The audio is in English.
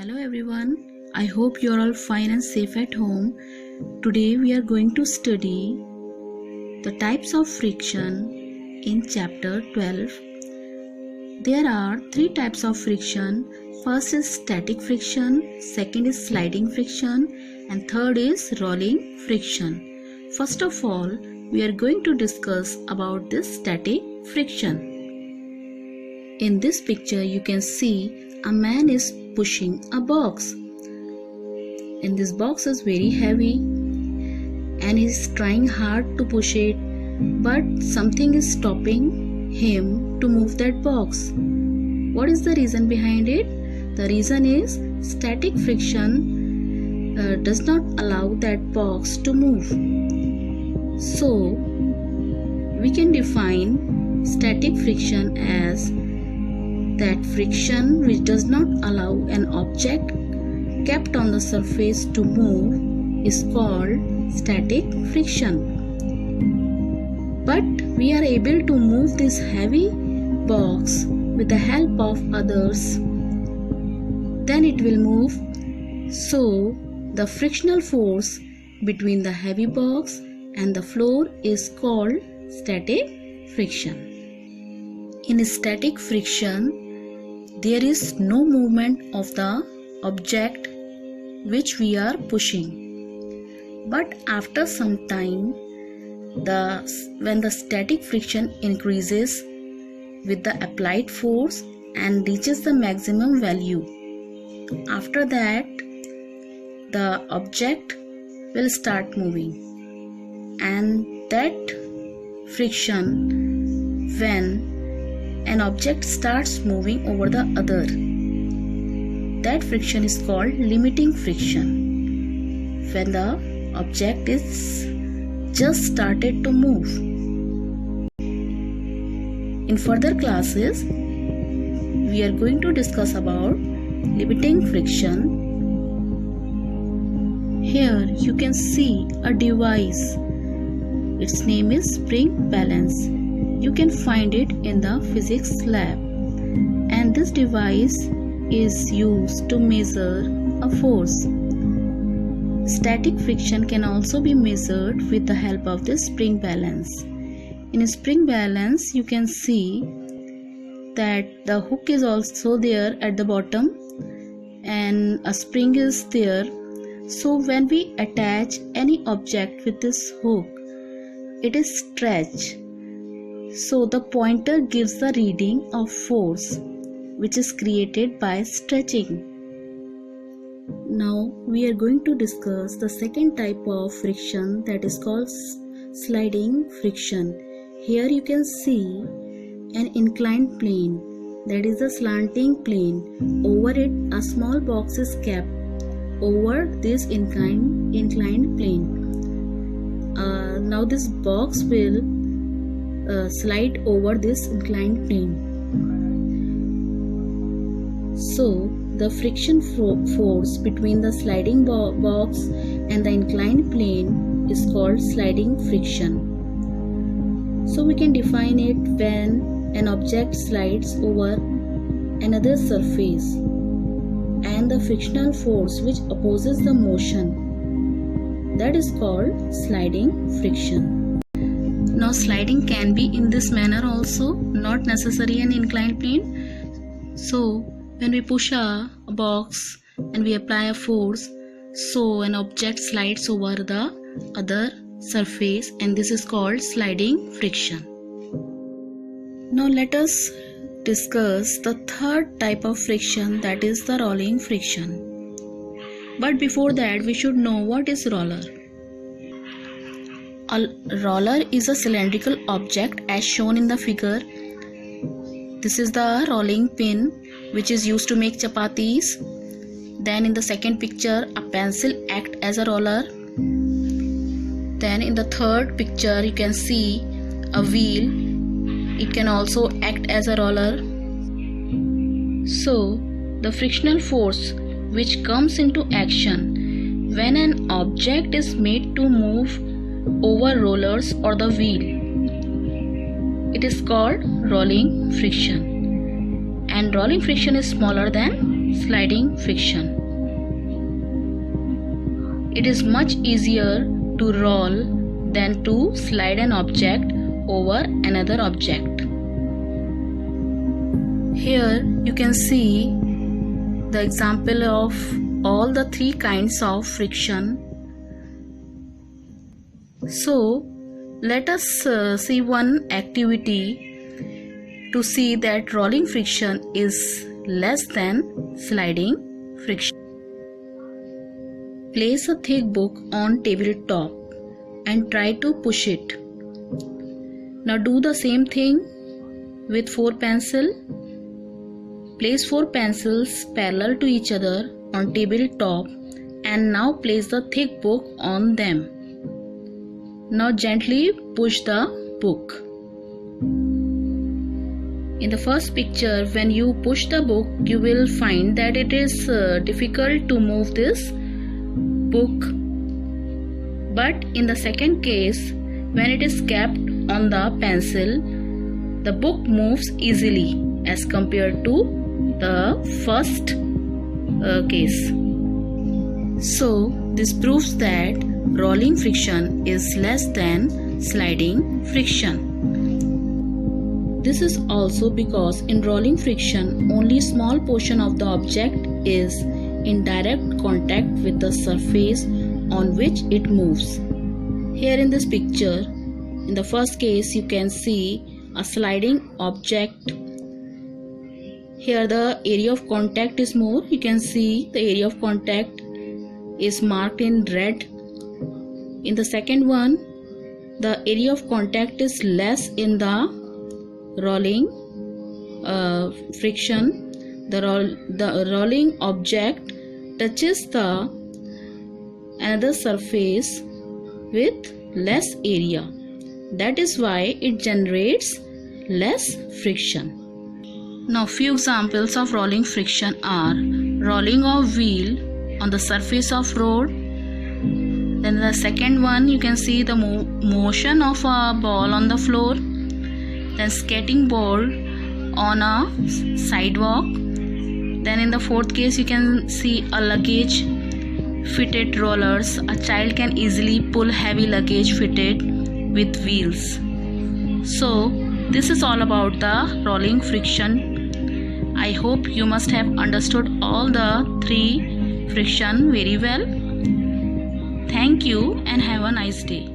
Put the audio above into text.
Hello everyone, I hope you are all fine and safe at home. Today we are going to study the types of friction in chapter 12. There are three types of friction. First is static friction, second is sliding friction, and third is rolling friction. First of all, we are going to discuss about this static friction. In this picture you can see a man is pushing a box, and this box is very heavy and he is trying hard to push it, but something is stopping him to move that box. What is the reason behind it? The reason is static friction does not allow that box to move. So we can define static friction as that friction which does not allow an object kept on the surface to move is called static friction. But we are able to move this heavy box with the help of others, then it will move. So the frictional force between the heavy box and the floor is called static friction. In static friction, there is no movement of the object which we are pushing. But after some time, when the static friction increases with the applied force and reaches the maximum value, after that the object will start moving. And that friction, when an object starts moving over the other, that friction is called limiting friction, when the object is just started to move. In further classes, we are going to discuss about limiting friction. Here you can see a device. Its name is spring balance. You can find it in the physics lab, and this device is used to measure a force. Static friction can also be measured with the help of this spring balance. In a spring balance, you can see that the hook is also there at the bottom and a spring is there. So when we attach any object with this hook, it is stretched. So the pointer gives the reading of force which is created by stretching. Now we are going to discuss the second type of friction, that is called sliding friction. Here you can see an inclined plane, that is a slanting plane. Over it a small box is kept over this inclined plane. Now this box will slide over this inclined plane. So the friction force between the sliding box and the inclined plane is called sliding friction. So we can define it when an object slides over another surface and the frictional force which opposes the motion, that is called sliding friction. Now sliding can be in this manner also, not necessarily an inclined plane. So when we push a box and we apply a force, so an object slides over the other surface, and this is called sliding friction. Now let us discuss the third type of friction, that is the rolling friction. But before that, we should know what is roller. A roller is a cylindrical object as shown in the figure. This is the rolling pin which is used to make chapatis. Then in the second picture, a pencil acts as a roller. Then in the third picture you can see a wheel. It can also act as a roller. So the frictional force which comes into action when an object is made to move over rollers or the wheel, it is called rolling friction, and rolling friction is smaller than sliding friction. It is much easier to roll than to slide an object over another object. Here you can see the example of all the three kinds of friction. So let us see one activity to see that rolling friction is less than sliding friction. Place a thick book on tabletop and try to push it. Now do the same thing with 4 pencils. Place 4 pencils parallel to each other on tabletop and now place the thick book on them. Now gently push the book. In the first picture, when you push the book, you will find that it is difficult to move this book. But in the second case, when it is kept on the pencil, the book moves easily as compared to the first case. So this proves that rolling friction is less than sliding friction. This is also because in rolling friction, only small portion of the object is in direct contact with the surface on which it moves. Here in this picture, in the first case, you can see a sliding object. Here the area of contact is more. You can see the area of contact is marked in red. In the second one, the area of contact is less in the rolling friction. The rolling object touches the another surface with less area. That is why it generates less friction. Now few examples of rolling friction are rolling of wheel on the surface of road. Then the second one, you can see the motion of a ball on the floor. Then skating board on a sidewalk. Then in the fourth case, you can see a luggage fitted rollers. A child can easily pull heavy luggage fitted with wheels. So this is all about the rolling friction. I hope you must have understood all the 3 friction very well. Thank you and have a nice day.